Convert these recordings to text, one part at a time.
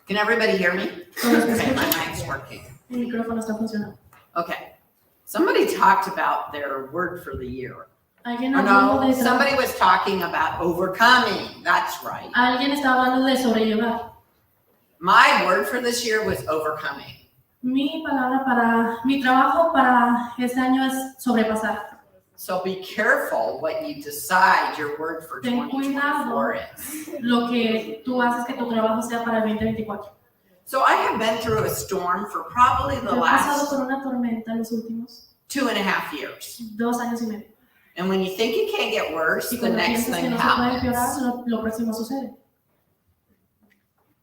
Can everybody hear me? Okay, my mic's working. El micrófono está funcionando. Okay. Somebody talked about their word for the year. Alguien Or habló no, de somebody was talking about overcoming. That's right. Alguien estaba hablando de sobrellevar. My word for this year was overcoming. Mi trabajo para este año es sobrepasar. So be careful what you decide your word for Ten 2024 cuidado is. lo que tú haces que tu trabajo sea para el 2024. So I have been through a storm for probably the He pasado last por una tormenta en los últimos 2.5 years. 2 años y medio. And when you think it can't get worse, Y the cuando next piensas que thing no se puede happens. empeorar, lo próximo sucede.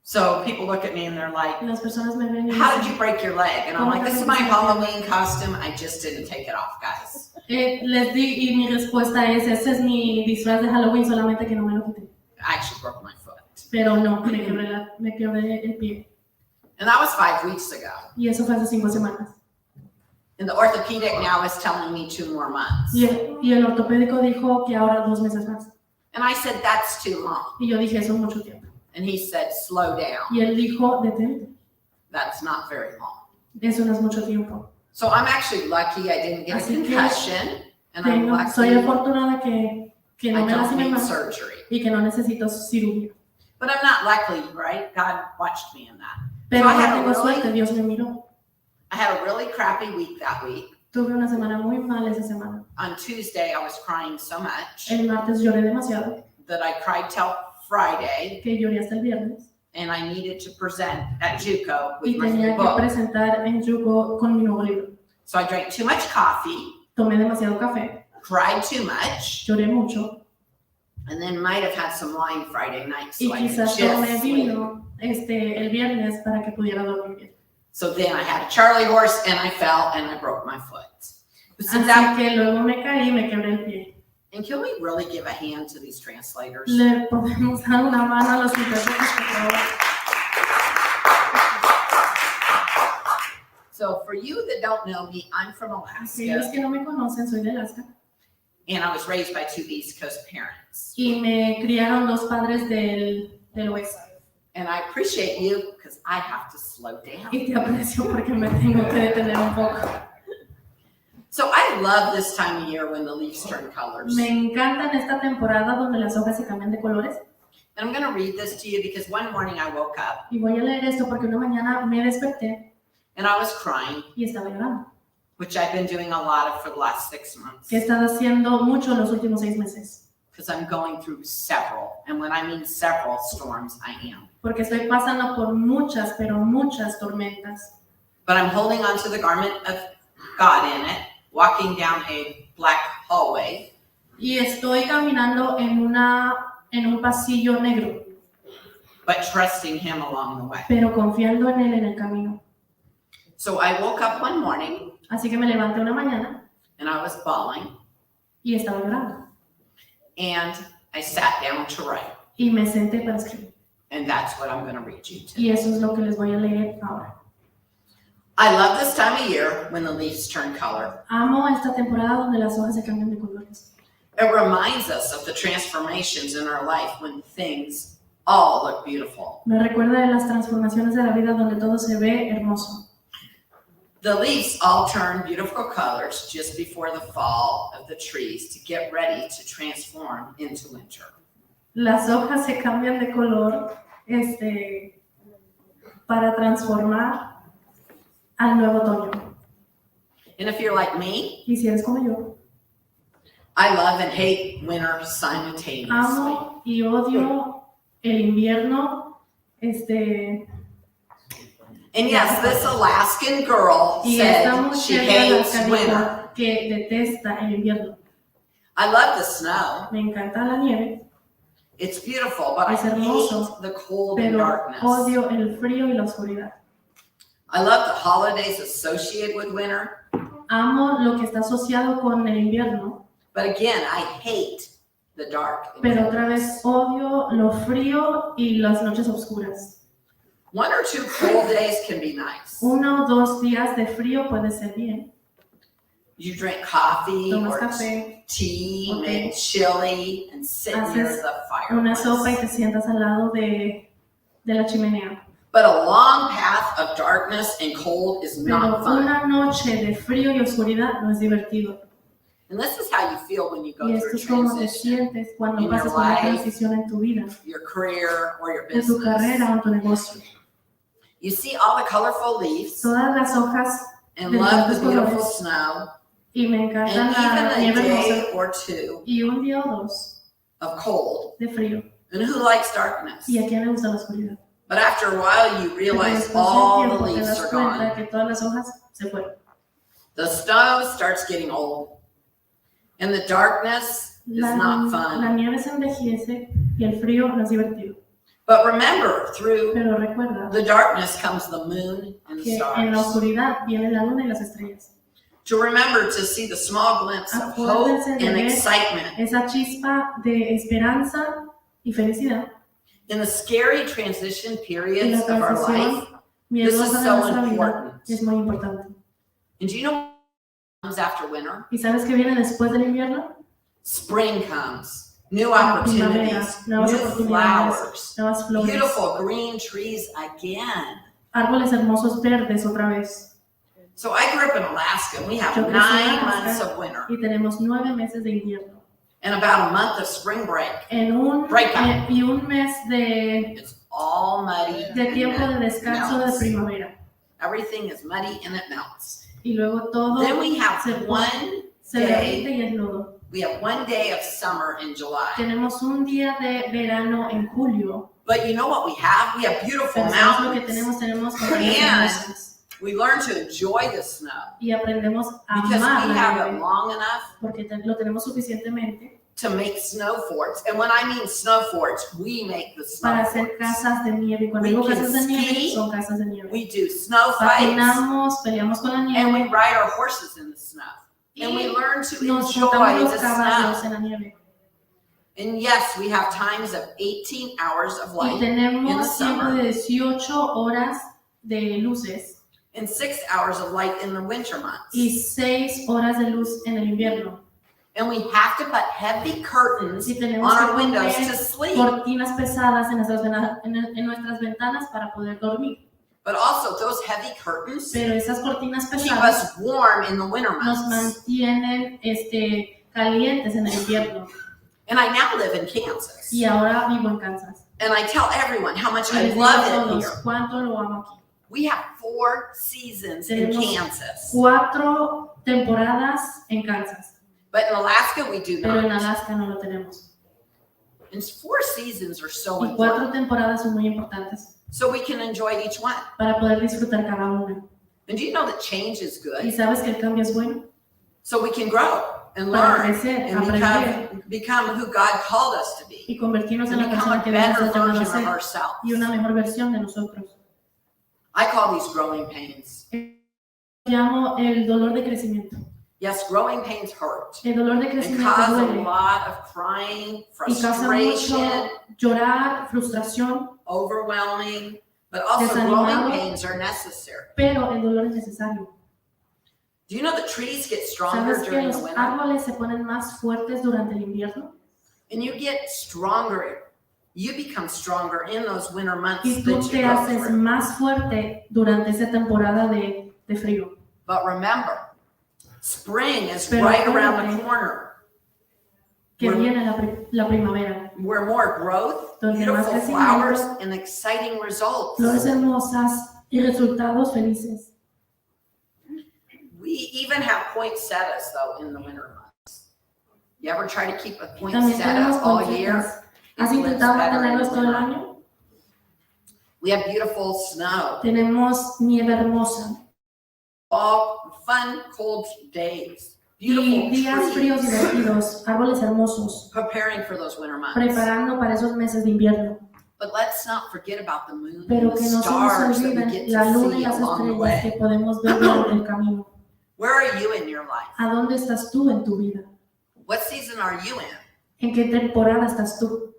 So people look at me and they're like, Las personas me ven y how did dicen, you break your leg? And I'm like, this is my Halloween costume. I just didn't take it off, guys. les di, y mi respuesta es, ese es mi disfraz de Halloween, solamente que no me lo quité. I actually broke my foot. Pero no, me quebré el pie. And that was 5 weeks ago. Y eso fue hace 5 semanas. And the orthopedic now is telling me 2 more months. Y el ortopédico dijo que ahora 2 meses más. And I said, that's too long. Y yo dije, eso es mucho tiempo. And he said, slow down. Y él dijo, detente. That's not very long. Eso no es mucho tiempo. So I'm actually lucky I didn't get a Así que concussion. And I'm lucky soy afortunada que no I me don't lastimé need más surgery. y que no necesito cirugía. But I'm not lucky, right? God watched me in that. Pero So I no had a tengo suerte, really, Dios me miró. I had a really crappy week that week. Tuve una semana muy mal esa semana. On Tuesday, I was crying so much El martes lloré demasiado, that I cried till Friday, que lloré hasta el viernes. and I needed to present at JUCO with Y my tenía new que book. presentar en Yugo con mi nuevo libro. So I drank too much coffee, Tomé demasiado café, cried too much, lloré mucho. and then might have had some wine Friday night, Y so I could quizás tomé just sleep. vino el viernes para que pudiera dormir bien. So then I had a Charlie horse, and I fell, and I broke my foot. So Así that, que luego me caí y me quebré el pie. and can we really give a hand to these translators? Le podemos dar una mano a los intérpretes, por favor. So for you that don't know me, I'm from Aquellos Alaska, que no me conocen, soy de Alaska. and I was raised by 2 East Coast parents. Y me criaron 2 padres del oeste. And I appreciate you because I have to slow down. Y te aprecio porque me tengo que detener un poco. So I love this time of year when the leaves turn colors. Me encanta en esta temporada donde las hojas se cambian de colores. And I'm going to read this to you because one morning I woke up Y voy a leer esto porque una mañana me desperté and I was crying, y estaba llorando. which I've been doing a lot of for the last 6 months Que he estado haciendo mucho en los últimos 6 meses. because I'm going through several. And when I mean several storms, I am. Porque estoy pasando por muchas, pero muchas tormentas. But I'm holding on to the garment of God in it, walking down a black hallway. Y estoy caminando en un pasillo negro, But trusting him along the way. pero confiando en él en el camino. So I woke up one morning Así que me levanté una mañana and I was bawling y estaba llorando. and I sat down to write. Y me senté para escribir. And that's what I'm going to read you today. Y eso es lo que les voy a leer ahora. I love this time of year when the leaves turn color. Amo esta temporada donde las hojas se cambian de colores. It reminds us of the transformations in our life when things all look beautiful. Me recuerda de las transformaciones de la vida donde todo se ve hermoso. The leaves all turn beautiful colors just before the fall of the trees to get ready to transform into winter. Las hojas se cambian de color para transformar al nuevo otoño. And if you're like me, Y si eres como yo, I love and hate winter simultaneously. amo y odio el invierno. And yes, this Alaskan girl Y esta said she mujer de hates Alaska winter. dijo que detesta el invierno. I love the snow. Me encanta la nieve, It's beautiful, but I Es hermoso, hate the cold and pero darkness. odio el frío y la oscuridad. I love the holidays associated with winter, Amo lo que está asociado con el invierno, but again, I hate the dark. and pero cold. otra vez odio lo frío y las noches oscuras. 1 or 2 cold days can be nice. 1 o 2 días de frío puede ser bien. You drink coffee Tomas or café, tea, Ok. make chili, and sit near Haces the una sopa y fireplace. te sientas al lado de la chimenea. But a long path of darkness and cold is Pero not fun. una noche de frío y oscuridad no es divertido. And this is how you feel when you go Y through esto a es como te transition sientes cuando in pasas your por una life, transición en tu vida, your career, or your en tu carrera business. o en tu negocio. You see all the colorful leaves Todas las hojas and de love tantos the beautiful colores, snow y me encanta and la even a nieve day hermosa, or two y un día o dos of cold. de frío. And who likes darkness? ¿Y a quién le gusta la oscuridad? But after a while, you Pero realize después de un all the tiempo te leaves das are cuenta gone. que todas las hojas se fueron. The snow starts getting old, and the darkness is not La fun. nieve se envejece y el frío no es divertido. But remember, through Pero recuerda the darkness comes the moon and the que en la stars. oscuridad viene la luna y las estrellas. To remember to see the small glimpse of hope Acuérdense de and ver excitement esa chispa de esperanza y felicidad in the scary transition en periods la of our life. transición miedosa This is de so nuestra vida. important. Es muy importante. And do you know what comes after winter? ¿Y sabes qué viene después del invierno? Spring comes, new La primavera, opportunities, nuevas new oportunidades, flowers, nuevas flores, beautiful green trees again. árboles hermosos verdes otra vez. So I grew up in Alaska, and we have Yo crecí en 9 Alaska months of winter y tenemos 9 meses de invierno. and about a month of spring break. Y un mes de It's all muddy. tiempo and de it descanso de melts. primavera. Everything is muddy and it melts. Y luego todo Then we have se one derrite day. y es lodo. We have one day of summer in July. Tenemos un día de verano en julio. But you know what we have? We have beautiful Pero ¿sabes lo que mountains. tenemos montañas And hermosas. We learn to enjoy the snow Y aprendemos a because amar we la have it nieve long enough porque lo tenemos suficientemente to make snow forts. And when I mean snow forts, we make the snow para hacer forts. casas de nieve. Y cuando We digo can casas de nieve, ski. son casas de nieve. We do snow fights Patinamos, peleamos con la and we nieve ride our horses in the snow. And we y learn to nos enjoy montamos los the caballos snow. en la nieve. And yes, we have times of 18 hours of Y light in the tenemos tiempo summer de 18 horas de luces and 6 hours of light in the winter months. y 6 horas de luz en el invierno. And we have to put heavy curtains Y on tenemos que our windows to poner sleep. cortinas pesadas en nuestras ventanas para poder dormir. But also those heavy curtains Pero esas cortinas keep pesadas us warm in the winter nos months. mantienen calientes en el invierno. And I now live in Kansas. Y ahora vivo en Kansas. And I tell everyone how much Y I les digo a love it todos here. cuánto lo amo aquí. We have 4 seasons in Tenemos Kansas. 4 temporadas en Kansas, But in Alaska, we do pero en not. Alaska no lo tenemos. And 4 seasons are so Y 4 important. temporadas son muy importantes So we can enjoy each one. para poder disfrutar cada una. And do you know that change is Y good? sabes que el cambio es bueno So we can grow and para learn crecer, and aprender become who God called us to be. y convertirnos en And la become persona a que Dios nos better ha llamado a version of ser ourselves. y una mejor versión de nosotros. I call these growing pains. Llamo el dolor de crecimiento. Yes, growing pains hurt El dolor de and crecimiento cause a duele lot of crying, y causa mucho frustration, llorar, frustración, overwhelming, but also Desanimado. growing pains are necessary. pero el dolor es necesario. Do you know that trees get stronger ¿Sabes que during the los winter? árboles se ponen más fuertes durante el invierno? And you get stronger. You become stronger in those winter months Y tú that you te go haces through. más fuerte durante esa temporada de frío. But remember, spring is Pero right around the acuérdate corner. Que We're- viene la primavera. Where more growth, Donde más beautiful crecimiento, flowers, and exciting results. Flores hermosas y resultados felices. We even have poinsettias though in the winter months. You ever try to keep a También tenemos poinsettia all year? poinsettias. ¿Has It lives intentado better in tenerlos the todo el winter. año? We have beautiful snow, Tenemos nieve hermosa all fun cold days, y beautiful días fríos trees, divertidos, árboles hermosos, preparing for those winter months. preparando para esos meses de invierno. But let's not forget about the moon Pero and que the no se nos stars that we olviden get la to luna y see las along the estrellas que way. podemos ver durante el camino. Where are you in your life? ¿A dónde estás tú en tu vida? What season are you in? ¿En qué temporada estás tú?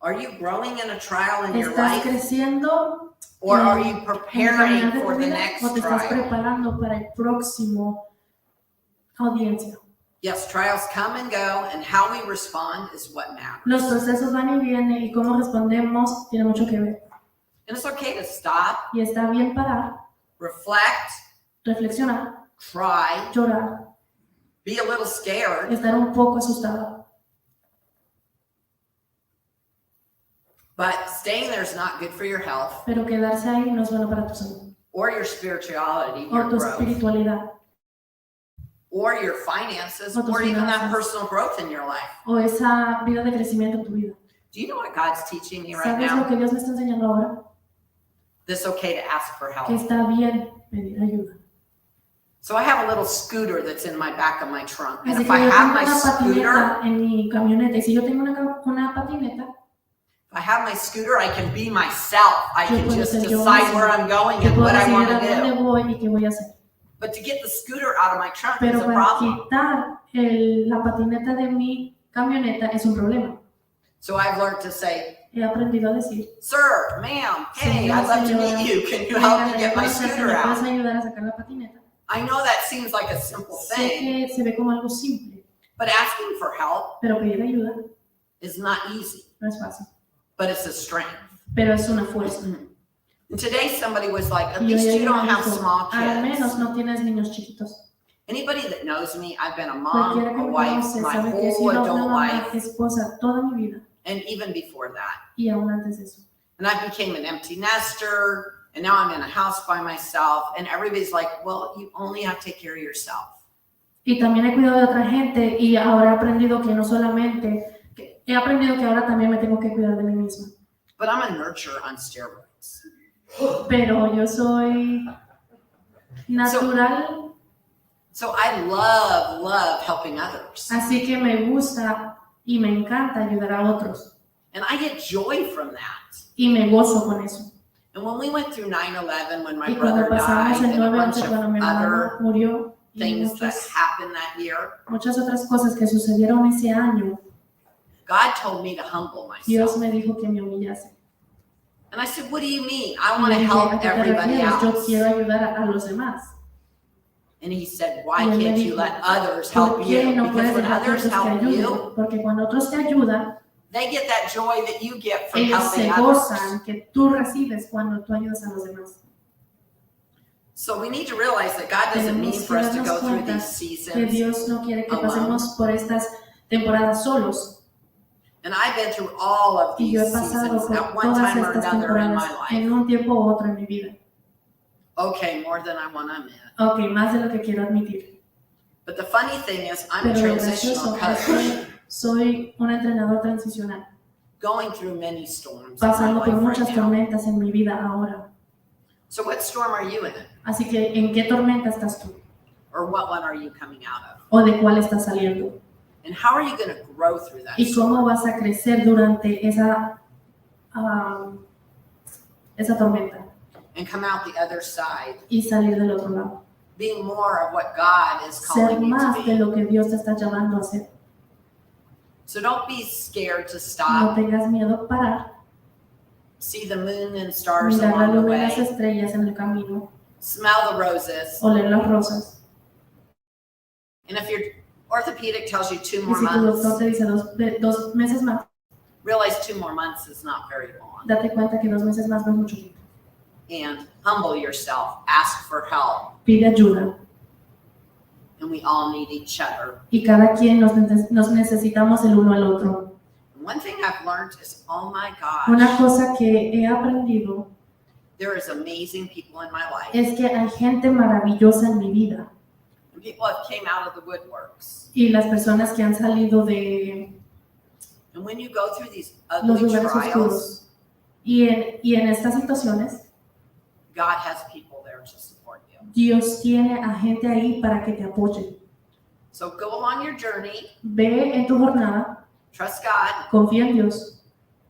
Are you growing in a trial in your ¿Estás life? creciendo Or are en you el preparing caminar de for tu the vida next o te estás trial? preparando para el próximo audiencia? Yes, trials come and go, and how we respond is what matters. Los procesos van y vienen y cómo respondemos tiene mucho que ver. And it's okay to stop, Y está bien parar, reflect, reflexionar, cry, llorar, be a little scared, estar un poco asustada. but staying there is not good for your health Pero quedarse ahí no es bueno para tu salud, or your spirituality, o your tu growth, espiritualidad, or your finances, o tus or even that finanzas. personal growth in your life. o esa vida de crecimiento en tu vida. Do you know what God's teaching me right ¿Sabes lo now? que Dios me está enseñando ahora? That it's okay to ask for Que help. está bien pedir ayuda. So I have a little scooter that's in my back of my trunk. And Así if que I yo have tengo my una scooter, patineta en mi camioneta, y si yo tengo una patineta, if I have my scooter, I can be myself. I Yo can puedo just ser yo decide misma. where I'm going que and puedo what I decidir want a to dónde do. voy y qué voy a hacer. But to get the scooter out of my trunk is Pero a para problem. quitar la patineta de mi camioneta es un problema. So I've learned to say, He aprendido a decir, sir, ma'am, hey, Señor, I'd love to señora, meet you. Can you help me venga, get my ¿me scooter puedes out? ayudar a sacar la patineta? I know that seems like a simple Sé thing, que se ve como algo simple, but asking for help pero pedir ayuda is not easy, no es fácil, but it's a strength. pero es una fuerza. And today somebody was like, at Y hoy least you alguien don't me have dijo, small al menos kids. no tienes niños chiquitos. Anybody that knows me, I've been a mom, Cualquiera que a me wife, conoce my sabe que he whole sido una adult mamá, life, esposa toda mi vida, and even before that. y aún antes de eso. And I became an empty nester, and now I'm in a house by myself, and everybody's like, well, you only have to take care of yourself. Y también he cuidado de otra gente, y ahora he aprendido que no solamente, he aprendido que ahora también me tengo que cuidar de mí misma. But I'm a nurturer on steroids. Pero yo soy natural, So I love helping others. así que me gusta y me encanta ayudar a otros. And I get joy from that. Y me gozo con eso. And when we went through 9/11, when my Y cuando brother pasamos died, el and a bunch 9/11, cuando mi of hermano other murió, y things that happened that year, muchas otras cosas que sucedieron ese año, God told me to humble Dios myself. me dijo que me humillase. And I said, what do you mean? I Y want le to dije, help ¿a qué te everybody refieres? Yo else. quiero ayudar a los demás. And he said, why Y él me can't you dijo, let others ¿Por help qué you? no Because puedes when dejar que others otros te help ayuden? you, Porque cuando otros te ayudan, they get that joy that you get from ellos helping se others. gozan que tú recibes cuando tú ayudas a los demás. So we need to realize that God doesn't mean Tenemos for que us to darnos go through cuenta these que seasons. Dios no quiere que alone. pasemos por estas temporadas solos. And I've been through all of Y these yo he pasado seasons por at one todas time or estas another in temporadas my life. en un tiempo u otro en mi vida. Okay, more than I want to admit. Ok, más de lo que quiero admitir. But the funny thing is, I'm a Pero lo transitional gracioso es coach, que soy un entrenador transicional, going through many storms in my pasando por life muchas right now. tormentas en mi vida ahora. So what storm are you in? Así que, ¿en qué tormenta estás tú? Or what one are you coming out of? ¿O de cuál estás saliendo? And how are you going to grow through that ¿Y cómo storm? vas a crecer durante esa tormenta And come out the other side, y salir del otro lado? being more of what God is Ser calling you más to de be. lo que Dios te está llamando a hacer. So don't be scared to No stop, tengas miedo a parar, see the moon and stars mirar la along the luna y las way, estrellas en el camino, smell the roses. oler las rosas. And if your orthopedic tells you 2 Y more si tu doctor months, te dice 2 meses más, realize 2 more months is not very long. date cuenta que 2 meses más no es mucho tiempo. And humble yourself, ask for help, Pide ayuda. and we all need each other. Y cada quien nos necesitamos el uno al otro. And one thing I've learned is, oh my Una gosh, cosa que he aprendido there is amazing people in my life. es que hay gente maravillosa en mi vida. And people have came out of the woodworks. Y las personas que han salido de And when you go through these los ugly lugares trials, oscuros y en estas situaciones, God has people there to support you. Dios tiene a gente ahí para que te apoye. So go along your journey, Ve en tu jornada, trust God, confía en Dios,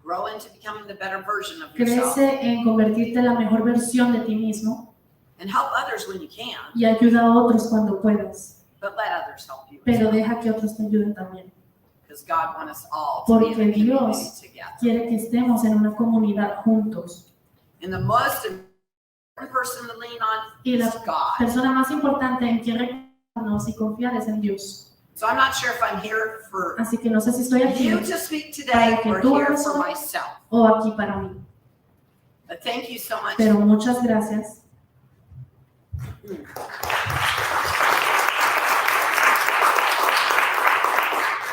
grow into becoming the better version of yourself, crece en convertirte en la mejor versión de ti mismo and help others when you can, y ayuda a otros cuando puedas. but let others help you as Pero well. deja que otros te ayuden también. Because God wants us all to be in a Porque community Dios together. quiere que estemos en una comunidad juntos. And the most important person to lean on Y la is God. persona más importante en quien recordarnos y confiar es en Dios. So I'm not sure if I'm here for Así que no sé si estoy aquí you to speak today Para que or tú here hables for hoy. myself. o aquí para mí. Thank you so much. Pero muchas gracias.